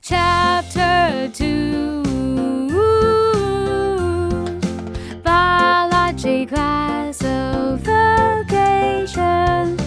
Chapter 2 Biology Classification.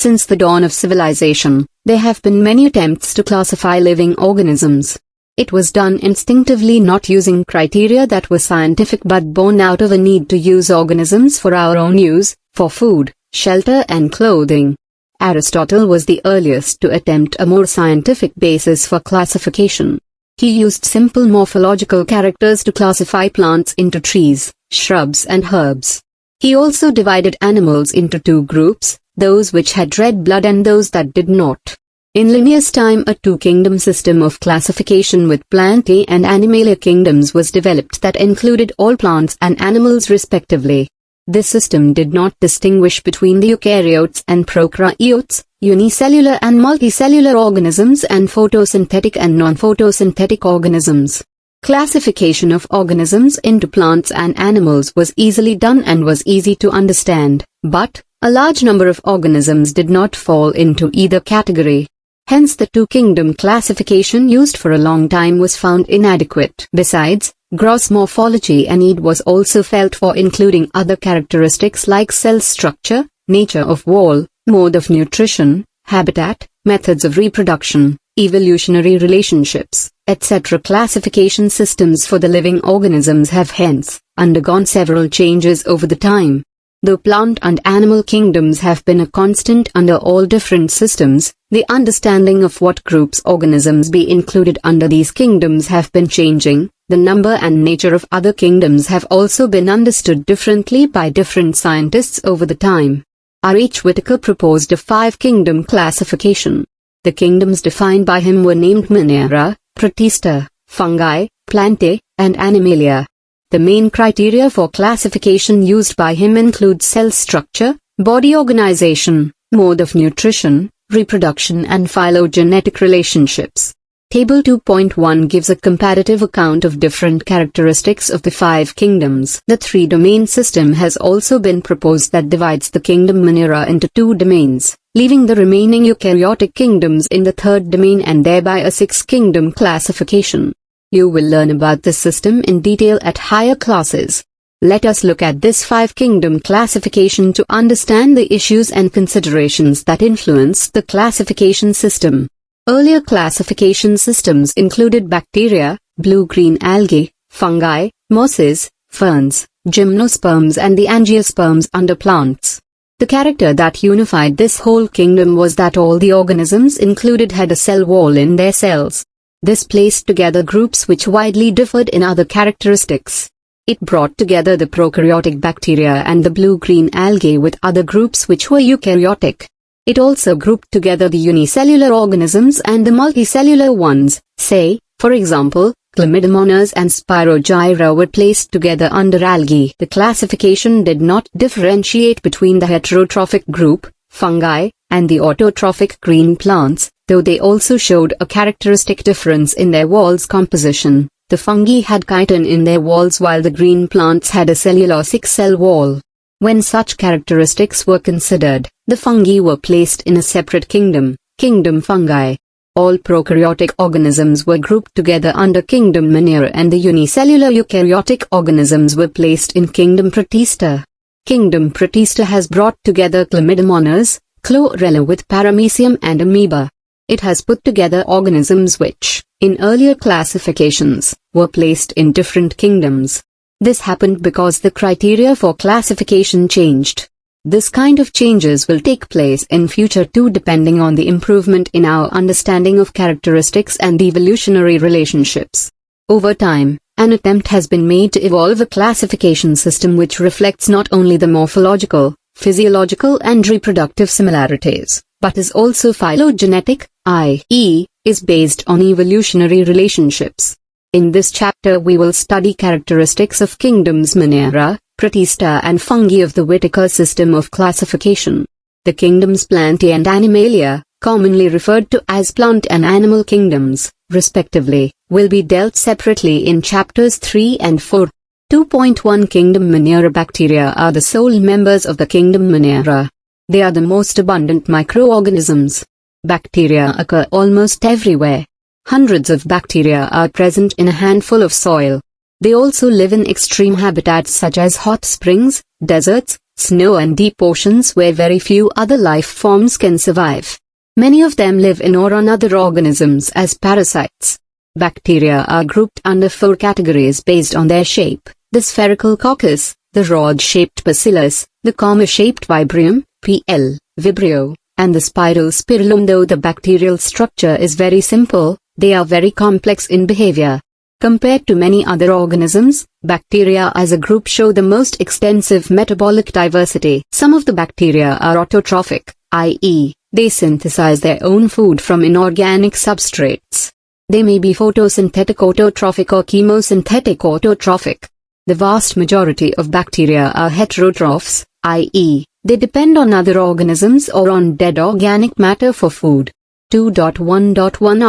Since the dawn of civilization, there have been many attempts to classify living organisms. It was done instinctively, not using criteria that were scientific but born out of a need to use organisms for our own use, for food, shelter and clothing. Aristotle was the earliest to attempt a more scientific basis for classification. He used simple morphological characters to classify plants into trees, shrubs and herbs. He also divided animals into two groups, those which had red blood and those that did not. In Linnaeus' time, a two-kingdom system of classification with Plantae and Animalia kingdoms was developed that included all plants and animals respectively. This system did not distinguish between the eukaryotes and prokaryotes, unicellular and multicellular organisms, and photosynthetic and non-photosynthetic organisms. Classification of organisms into plants and animals was easily done and was easy to understand, but a large number of organisms did not fall into either category. Hence the two-kingdom classification used for a long time was found inadequate. Besides, gross morphology and need was also felt for including other characteristics like cell structure, nature of wall, mode of nutrition, habitat, methods of reproduction, evolutionary relationships, etc. Classification systems for the living organisms have hence undergone several changes over the time. Though plant and animal kingdoms have been a constant under all different systems, the understanding of what groups organisms be included under these kingdoms have been changing. The number and nature of other kingdoms have also been understood differently by different scientists over the time. R. H. Whitaker proposed a five-kingdom classification. The kingdoms defined by him were named Minera, Protista, Fungi, Plantae, and Animalia. The main criteria for classification used by him include cell structure, body organization, mode of nutrition, reproduction and phylogenetic relationships. Table 2.1 gives a comparative account of different characteristics of the five kingdoms. The three-domain system has also been proposed that divides the kingdom Minera into two domains, leaving the remaining eukaryotic kingdoms in the third domain and thereby a six-kingdom classification. You will learn about this system in detail at higher classes. Let us look at this five-kingdom classification to understand the issues and considerations that influence the classification system. Earlier classification systems included bacteria, blue-green algae, fungi, mosses, ferns, gymnosperms and the angiosperms under plants. The character that unified this whole kingdom was that all the organisms included had a cell wall in their cells. This placed together groups which widely differed in other characteristics. It brought together the prokaryotic bacteria and the blue-green algae with other groups which were eukaryotic. It also grouped together the unicellular organisms and the multicellular ones. Say, for example, chlamydomonas and spirogyra were placed together under algae. The classification did not differentiate between the heterotrophic group, fungi, and the autotrophic green plants, though they also showed a characteristic difference in their walls composition. The fungi had chitin in their walls while the green plants had a cellulosic cell wall. When such characteristics were considered, the fungi were placed in a separate kingdom, kingdom fungi. All prokaryotic organisms were grouped together under kingdom Minera and the unicellular eukaryotic organisms were placed in kingdom Protista. Kingdom Protista has brought together chlamydomonas, chlorella with paramecium and amoeba. It has put together organisms which, in earlier classifications, were placed in different kingdoms. This happened because the criteria for classification changed. This kind of changes will take place in future too, depending on the improvement in our understanding of characteristics and evolutionary relationships. Over time, an attempt has been made to evolve a classification system which reflects not only the morphological, physiological and reproductive similarities, but is also phylogenetic, i.e., is based on evolutionary relationships. In this chapter we will study characteristics of kingdoms Minera, Protista and fungi of the Whitaker system of classification. The kingdoms Plantae and Animalia, commonly referred to as plant and animal kingdoms, respectively, will be dealt separately in chapters 3 and 4. 2.1 Kingdom Minera. Bacteria are the sole members of the kingdom Minera. They are the most abundant microorganisms. Bacteria occur almost everywhere. Hundreds of bacteria are present in a handful of soil. They also live in extreme habitats such as hot springs, deserts, snow and deep oceans where very few other life forms can survive. Many of them live in or on other organisms as parasites. Bacteria are grouped under 4 categories based on their shape: the spherical coccus, the rod-shaped bacillus, the comma-shaped Vibrio, PL, Vibrio, and the spiral spirillum. Though the bacterial structure is very simple, they are very complex in behavior. Compared to many other organisms, bacteria as a group show the most extensive metabolic diversity. Some of the bacteria are autotrophic, i.e., they synthesize their own food from inorganic substrates. They may be photosynthetic autotrophic or chemosynthetic autotrophic. The vast majority of bacteria are heterotrophs, i.e., they depend on other organisms or on dead organic matter for food. 2.1.1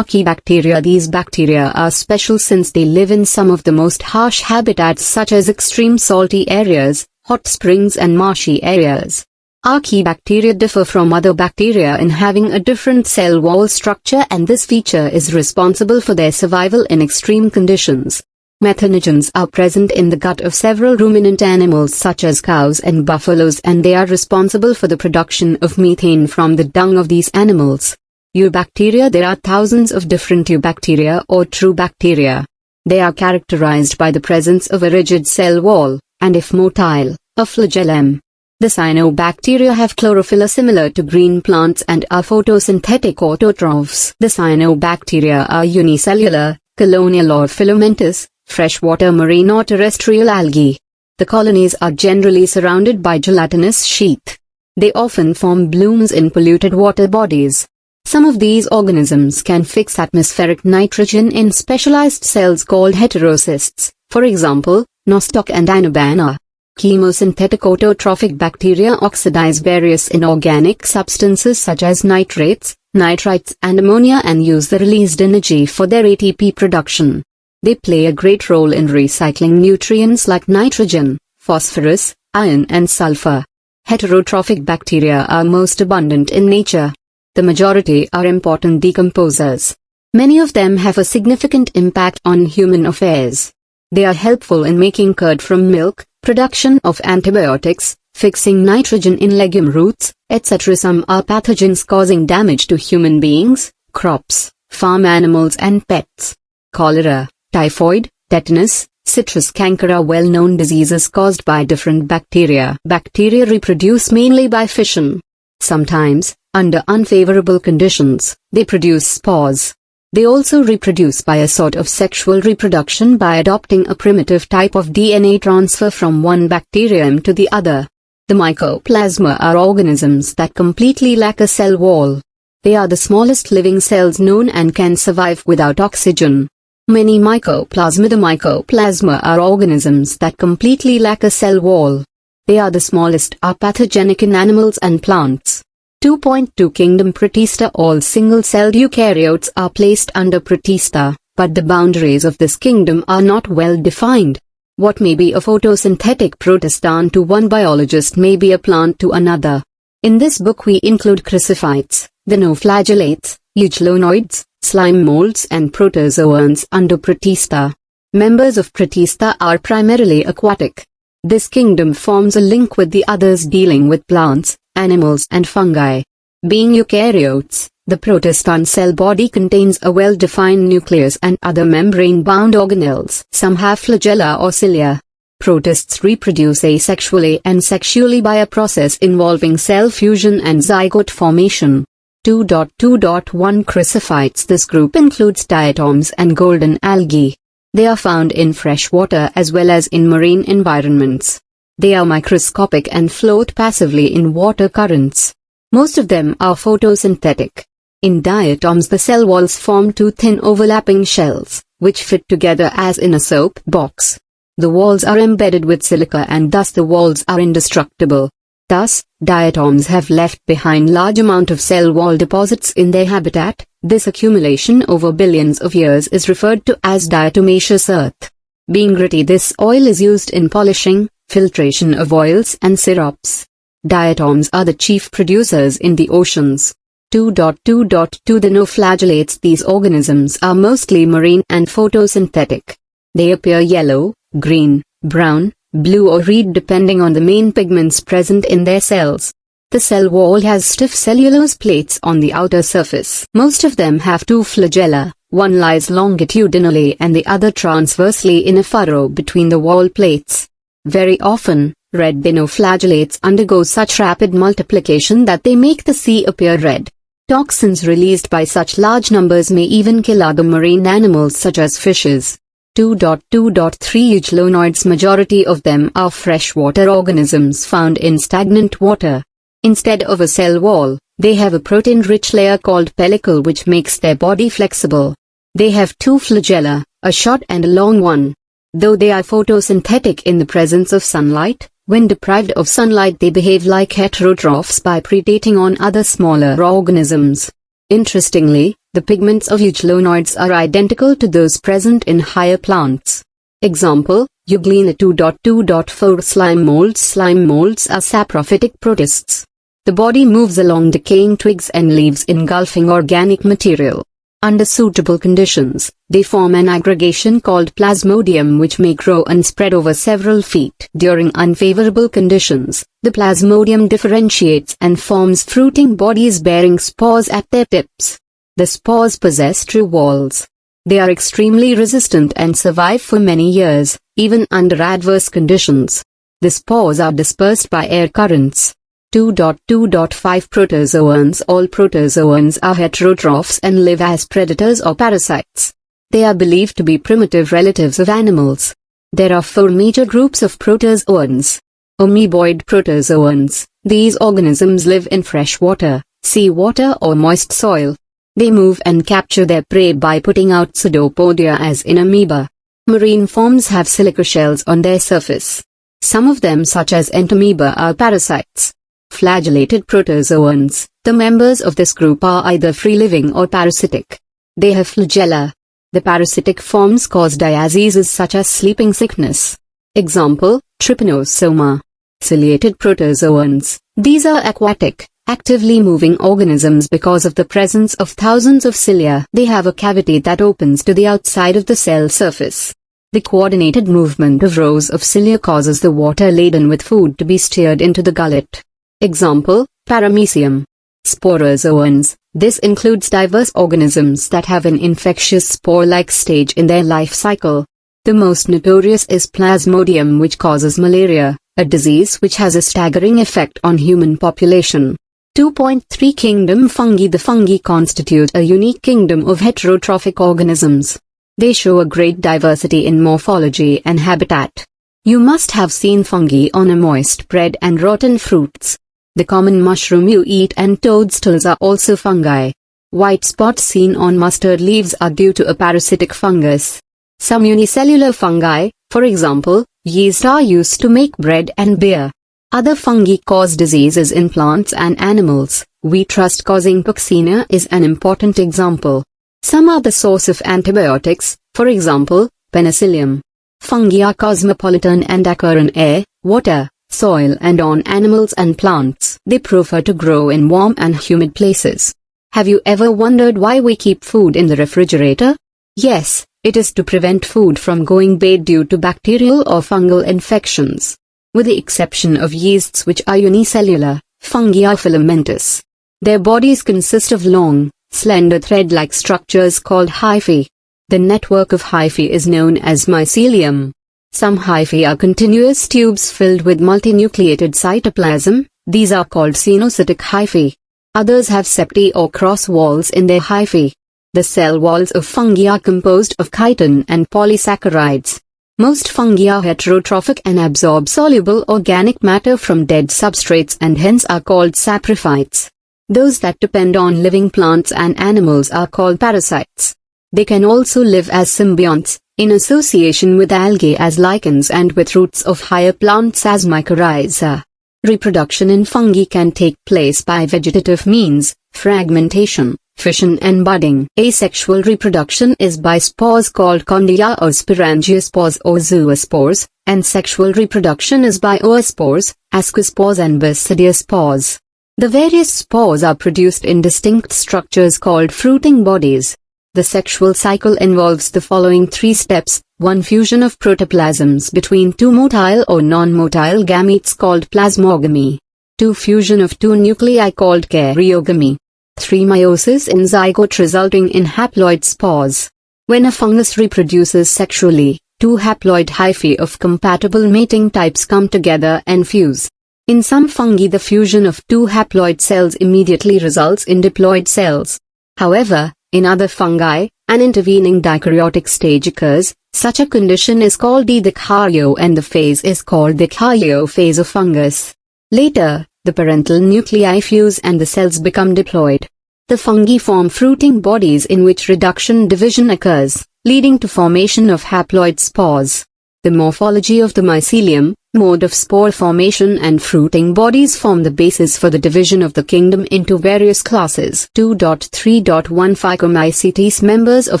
Archaebacteria. These bacteria are special since they live in some of the most harsh habitats such as extreme salty areas, hot springs and marshy areas. Archaebacteria differ from other bacteria in having a different cell wall structure, and this feature is responsible for their survival in extreme conditions. Methanogens are present in the gut of several ruminant animals such as cows and buffaloes, and they are responsible for the production of methane from the dung of these animals. Eubacteria. There are thousands of different eubacteria or true bacteria. They are characterized by the presence of a rigid cell wall, and if motile, a flagellum. The cyanobacteria have chlorophyll similar to green plants and are photosynthetic autotrophs. The cyanobacteria are unicellular, colonial or filamentous, freshwater marine or terrestrial algae. The colonies are generally surrounded by gelatinous sheath. They often form blooms in polluted water bodies. Some of these organisms can fix atmospheric nitrogen in specialized cells called heterocysts, for example, nostoc and anabana. Chemosynthetic autotrophic bacteria oxidize various inorganic substances such as nitrates, nitrites and ammonia and use the released energy for their ATP production. They play a great role in recycling nutrients like nitrogen, phosphorus, iron and sulfur. Heterotrophic bacteria are most abundant in nature. The majority are important decomposers. Many of them have a significant impact on human affairs. They are helpful in making curd from milk, production of antibiotics, fixing nitrogen in legume roots, etc. Some are pathogens causing damage to human beings, crops, farm animals and pets. Cholera, typhoid, tetanus, citrus canker are well-known diseases caused by different bacteria. Bacteria reproduce mainly by fission. Sometimes, under unfavorable conditions, they produce spores. They also reproduce by a sort of sexual reproduction by adopting a primitive type of DNA transfer from one bacterium to the other. The mycoplasma are organisms that completely lack a cell wall. They are the smallest living cells known and can survive without oxygen. Many mycoplasma. The mycoplasma are organisms that completely lack a cell wall. They are the smallest, are pathogenic in animals and plants. 2.2 Kingdom Protista. All single-celled eukaryotes are placed under Protista, but the boundaries of this kingdom are not well defined. What may be a photosynthetic protista to one biologist may be a plant to another. In this book we include crucifites, dinoflagellates, euglenoids, slime molds and protozoans under Protista. Members of Protista are primarily aquatic. This kingdom forms a link with the others dealing with plants, animals and fungi. Being eukaryotes, the protista cell body contains a well-defined nucleus and other membrane-bound organelles. Some have flagella or cilia. Protists reproduce asexually and sexually by a process involving cell fusion and zygote formation. 2.2.1 Crucifites. This group includes diatoms and golden algae. They are found in freshwater as well as in marine environments. They are microscopic and float passively in water currents. Most of them are photosynthetic. In diatoms the cell walls form two thin overlapping shells, which fit together as in a soap box. The walls are embedded with silica and thus the walls are indestructible. Thus, diatoms have left behind large amount of cell wall deposits in their habitat. This accumulation over billions of years is referred to as diatomaceous earth. Being gritty, this oil is used in polishing, filtration of oils and syrups. Diatoms are the chief producers in the oceans. 2.2.2 The no-flagellates. These organisms are mostly marine and photosynthetic. They appear yellow, green, brown, blue or red depending on the main pigments present in their cells. The cell wall has stiff cellulose plates on the outer surface. Most of them have two flagella, one lies longitudinally and the other transversely in a furrow between the wall plates. Very often, red dinoflagellates undergo such rapid multiplication that they make the sea appear red. Toxins released by such large numbers may even kill other marine animals such as fishes. 2.2.3 Euchelonoids. Majority of them are freshwater organisms found in stagnant water. Instead of a cell wall, they have a protein-rich layer called pellicle which makes their body flexible. They have two flagella, a short and a long one. Though they are photosynthetic in the presence of sunlight, when deprived of sunlight they behave like heterotrophs by predating on other smaller organisms. Interestingly, the pigments of euchelonoids are identical to those present in higher plants. Example, Euglena. 2.2.4 Slime molds. Slime molds are saprophytic protists. The body moves along decaying twigs and leaves engulfing organic material. Under suitable conditions, they form an aggregation called plasmodium which may grow and spread over several feet. During unfavorable conditions, the plasmodium differentiates and forms fruiting bodies bearing spores at their tips. The spores possess true walls. They are extremely resistant and survive for many years, even under adverse conditions. The spores are dispersed by air currents. 2.2.5 Protozoans. All protozoans are heterotrophs and live as predators or parasites. They are believed to be primitive relatives of animals. There are four major groups of protozoans. Amoeboid protozoans. These organisms live in fresh water, seawater or moist soil. They move and capture their prey by putting out pseudopodia as in amoeba. Marine forms have silica shells on their surface. Some of them such as entamoeba are parasites. Flagellated protozoans. The members of this group are either free-living or parasitic. They have flagella. The parasitic forms cause diseases such as sleeping sickness. Example, trypanosoma. Ciliated protozoans. These are aquatic, actively moving organisms because of the presence of thousands of cilia. They have a cavity that opens to the outside of the cell surface. The coordinated movement of rows of cilia causes the water laden with food to be steered into the gullet. Example, paramecium. Sporozoans. This includes diverse organisms that have an infectious spore-like stage in their life cycle. The most notorious is Plasmodium, which causes malaria, a disease which has a staggering effect on human population. 2.3 Kingdom Fungi. The fungi constitute a unique kingdom of heterotrophic organisms. They show a great diversity in morphology and habitat. You must have seen fungi on a moist bread and rotten fruits. The common mushroom you eat and toadstools are also fungi. White spots seen on mustard leaves are due to a parasitic fungus. Some unicellular fungi, for example, yeast, are used to make bread and beer. Other fungi cause diseases in plants and animals. Wheat rust causing Puccinia is an important example. Some are the source of antibiotics, for example, penicillium. Fungi are cosmopolitan and occur in air, water, soil and on animals and plants. They prefer to grow in warm and humid places. Have you ever wondered why we keep food in the refrigerator? Yes, it is to prevent food from going bad due to bacterial or fungal infections. With the exception of yeasts which are unicellular, fungi are filamentous. Their bodies consist of long, slender thread-like structures called hyphae. The network of hyphae is known as mycelium. Some hyphae are continuous tubes filled with multinucleated cytoplasm. These are called cenocytic hyphae. Others have septae or cross walls in their hyphae. The cell walls of fungi are composed of chitin and polysaccharides. Most fungi are heterotrophic and absorb soluble organic matter from dead substrates and hence are called saprophytes. Those that depend on living plants and animals are called parasites. They can also live as symbionts, in association with algae as lichens and with roots of higher plants as mycorrhiza. Reproduction in fungi can take place by vegetative means, fragmentation, fission and budding. Asexual reproduction is by spores called condia or sporangiospores or zoospores, and sexual reproduction is by oospores, ascospores and basidiospores. The various spores are produced in distinct structures called fruiting bodies. The sexual cycle involves the following 3 steps: 1. Fusion of protoplasms between 2 motile or non-motile gametes called plasmogamy. 2. Fusion of 2 nuclei called karyogamy. 3. Meiosis in zygote resulting in haploid spores. When a fungus reproduces sexually, 2 haploid hyphae of compatible mating types come together and fuse. In some fungi, the fusion of 2 haploid cells immediately results in diploid cells. However, in other fungi, an intervening dikaryotic stage occurs. Such a condition is called the dikaryo and the phase is called the karyo phase of fungus. Later, the parental nuclei fuse and the cells become diploid. The fungi form fruiting bodies in which reduction division occurs, leading to formation of haploid spores. The morphology of the mycelium, mode of spore formation and fruiting bodies form the basis for the division of the kingdom into various classes. 2.3.1 Phycomycetes. Members of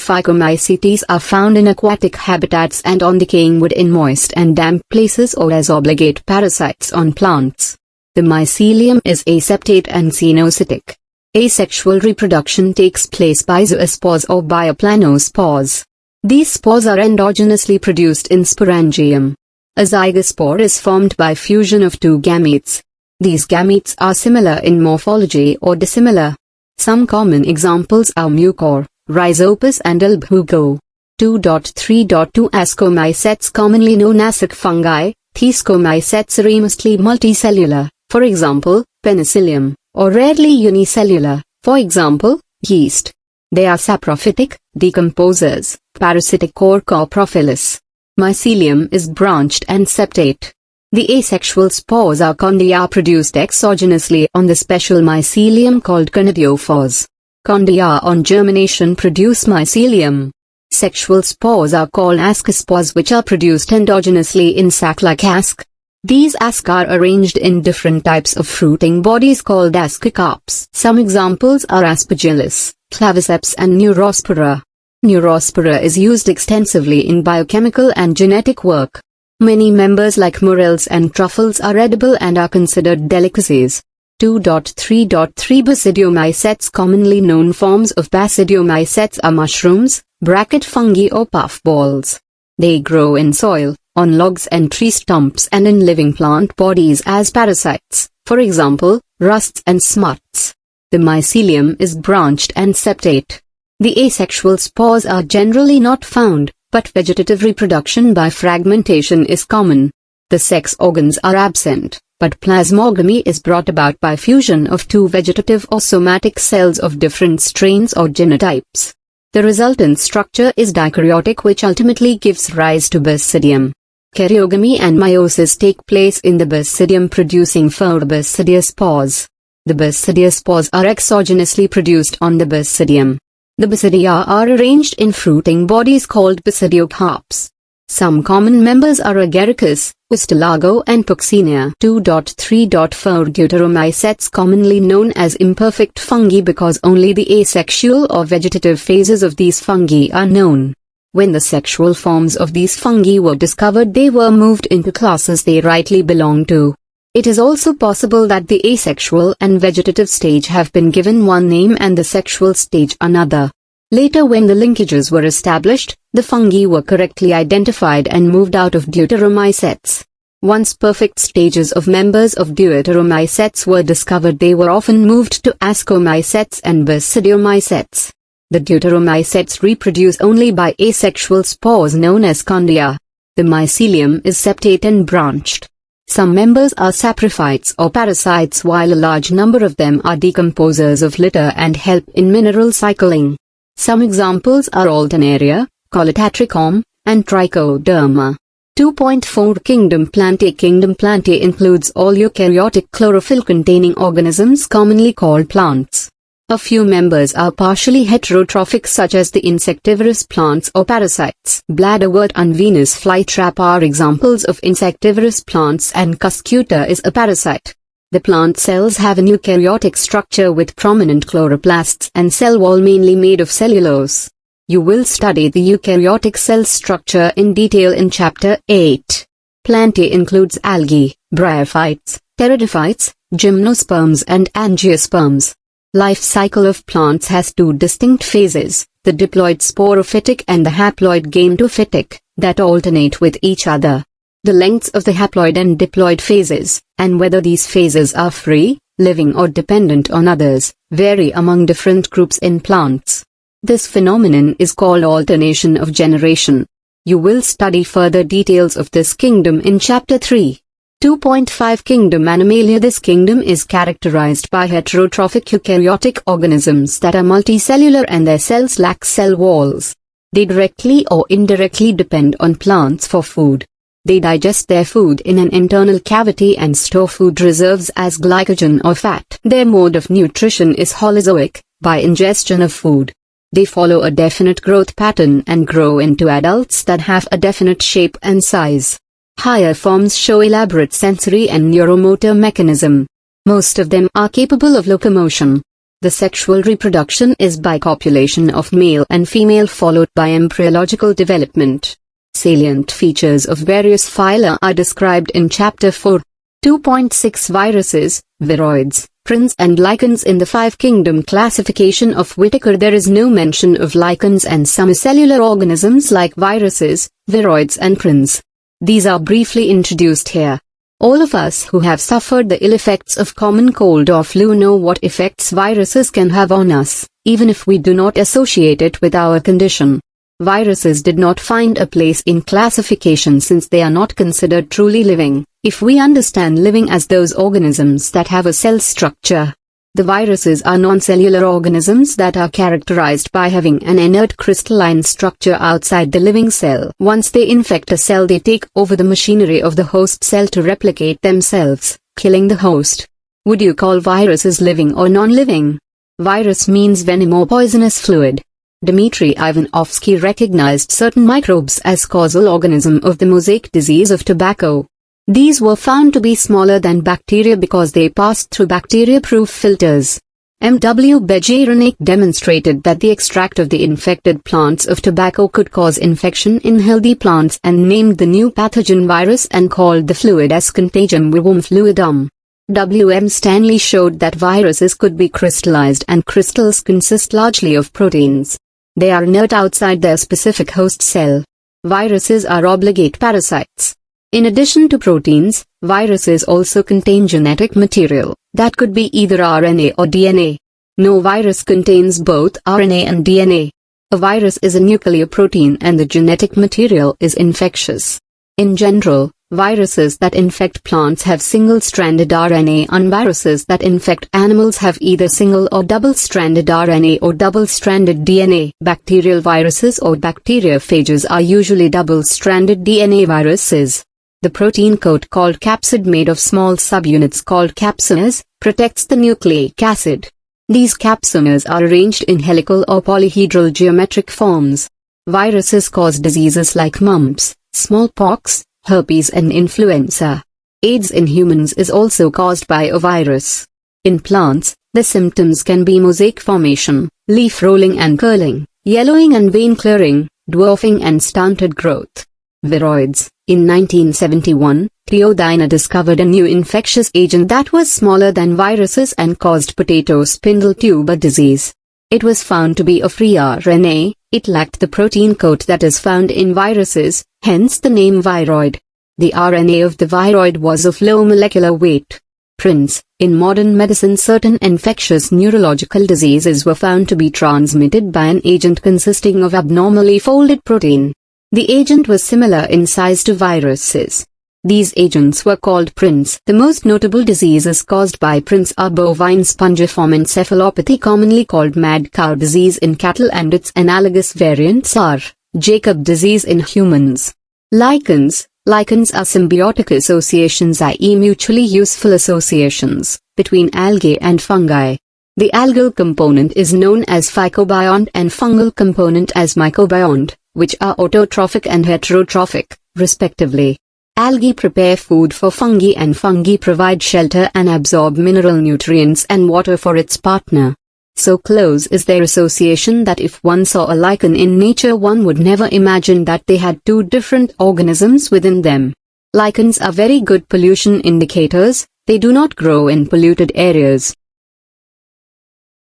Phycomycetes are found in aquatic habitats and on decaying wood in moist and damp places or as obligate parasites on plants. The mycelium is aseptate and cenocytic. Asexual reproduction takes place by zoospores or bioplanospores. These spores are endogenously produced in sporangium. A zygospore is formed by fusion of 2 gametes. These gametes are similar in morphology or dissimilar. Some common examples are mucor, rhizopus and albhugo. 2.3.2 Ascomycetes, commonly known as sick fungi. Thescomycetes are mostly multicellular, for example, penicillium, or rarely unicellular, for example, yeast. They are saprophytic, decomposers, parasitic or coprophilous. Mycelium is branched and septate. The asexual spores are condia produced exogenously on the special mycelium called conidiophores. Condia on germination produce mycelium. Sexual spores are called ascospores, which are produced endogenously in sac-like asc. These asc are arranged in different types of fruiting bodies called ascocarps. Some examples are aspergillus, claviceps and neurospora. Neurospora is used extensively in biochemical and genetic work. Many members like morels and truffles are edible and are considered delicacies. 2.3.3 Basidiomycetes. Commonly known forms of basidiomycetes are mushrooms, bracket fungi or puffballs. They grow in soil, on logs and tree stumps and in living plant bodies as parasites, for example, rusts and smuts. The mycelium is branched and septate. The asexual spores are generally not found, but vegetative reproduction by fragmentation is common. The sex organs are absent, but plasmogamy is brought about by fusion of 2 vegetative or somatic cells of different strains or genotypes. The resultant structure is dikaryotic, which ultimately gives rise to basidium. Karyogamy and meiosis take place in the basidium, producing 4 basidiospores. The basidiospores are exogenously produced on the basidium. The basidia are arranged in fruiting bodies called basidiocarps. Some common members are Agaricus, Ustilago and Puccinia. 2.3.4 Deuteromycetes, commonly known as imperfect fungi because only the asexual or vegetative phases of these fungi are known. When the sexual forms of these fungi were discovered, they were moved into classes they rightly belong to. It is also possible that the asexual and vegetative stage have been given one name and the sexual stage another. Later, when the linkages were established, the fungi were correctly identified and moved out of Deuteromycetes. Once perfect stages of members of Deuteromycetes were discovered, they were often moved to Ascomycetes and Basidiomycetes. The Deuteromycetes reproduce only by asexual spores known as condia. The mycelium is septate and branched. Some members are saprophytes or parasites, while a large number of them are decomposers of litter and help in mineral cycling. Some examples are Alternaria, Colotatricum, and Trichoderma. 2.4 Kingdom Plantae. Kingdom Plantae includes all eukaryotic chlorophyll-containing organisms commonly called plants. A few members are partially heterotrophic, such as the insectivorous plants or parasites. Bladderwort and Venus flytrap are examples of insectivorous plants, and Cuscuta is a parasite. The plant cells have an eukaryotic structure with prominent chloroplasts and cell wall mainly made of cellulose. You will study the eukaryotic cell structure in detail in Chapter 8. Plantae includes algae, bryophytes, pteridophytes, gymnosperms and angiosperms. Life cycle of plants has two distinct phases, the diploid sporophytic and the haploid gametophytic, that alternate with each other. The lengths of the haploid and diploid phases, and whether these phases are free, living or dependent on others, vary among different groups in plants. This phenomenon is called alternation of generation. You will study further details of this kingdom in Chapter 3. 2.5 Kingdom Animalia. This kingdom is characterized by heterotrophic eukaryotic organisms that are multicellular and their cells lack cell walls. They directly or indirectly depend on plants for food. They digest their food in an internal cavity and store food reserves as glycogen or fat. Their mode of nutrition is holozoic, by ingestion of food. They follow a definite growth pattern and grow into adults that have a definite shape and size. Higher forms show elaborate sensory and neuromotor mechanism. Most of them are capable of locomotion. The sexual reproduction is by copulation of male and female followed by embryological development. Salient features of various phyla are described in Chapter 4. 2.6 Viruses, viroids, prints and lichens. In the five-kingdom classification of Whitaker there is no mention of lichens and semicellular organisms like viruses, viroids and prints. These are briefly introduced here. All of us who have suffered the ill effects of common cold or flu know what effects viruses can have on us, even if we do not associate it with our condition. Viruses did not find a place in classification since they are not considered truly living, if we understand living as those organisms that have a cell structure. The viruses are non-cellular organisms that are characterized by having an inert crystalline structure outside the living cell. Once they infect a cell they take over the machinery of the host cell to replicate themselves, killing the host. Would you call viruses living or non-living? Virus means venom or poisonous fluid. Dmitry Ivanovsky recognized certain microbes as causal organism of the mosaic disease of tobacco. These were found to be smaller than bacteria because they passed through bacteria-proof filters. M.W. Bejernik demonstrated that the extract of the infected plants of tobacco could cause infection in healthy plants and named the new pathogen virus and called the fluid as contagium vivum fluidum. W. M. Stanley showed that viruses could be crystallized and crystals consist largely of proteins. They are inert outside their specific host cell. Viruses are obligate parasites. In addition to proteins, viruses also contain genetic material, that could be either RNA or DNA. No virus contains both RNA and DNA. A virus is a nucleoprotein and the genetic material is infectious. In general, viruses that infect plants have single-stranded RNA and viruses that infect animals have either single or double-stranded RNA or double-stranded DNA. Bacterial viruses or bacteriophages are usually double-stranded DNA viruses. The protein coat called capsid made of small subunits called capsomers, protects the nucleic acid. These capsomers are arranged in helical or polyhedral geometric forms. Viruses cause diseases like mumps, smallpox, herpes and influenza. AIDS in humans is also caused by a virus. In plants, the symptoms can be mosaic formation, leaf rolling and curling, yellowing and vein clearing, dwarfing and stunted growth. Viroids. In 1971, Cleodina discovered a new infectious agent that was smaller than viruses and caused potato spindle tuber disease. It was found to be a free RNA, it lacked the protein coat that is found in viruses, hence the name viroid. The RNA of the viroid was of low molecular weight. Prints. In modern medicine certain infectious neurological diseases were found to be transmitted by an agent consisting of abnormally folded protein. The agent was similar in size to viruses. These agents were called prints. The most notable diseases caused by prints are bovine spongiform encephalopathy commonly called mad cow disease in cattle and its analogous variants are Jacob disease in humans. Lichens. Lichens are symbiotic associations, i.e. mutually useful associations, between algae and fungi. The algal component is known as phycobiont and fungal component as mycobiont, which are autotrophic and heterotrophic, respectively. Algae prepare food for fungi and fungi provide shelter and absorb mineral nutrients and water for its partner. So close is their association that if one saw a lichen in nature one would never imagine that they had two different organisms within them. Lichens are very good pollution indicators, They do not grow in polluted areas.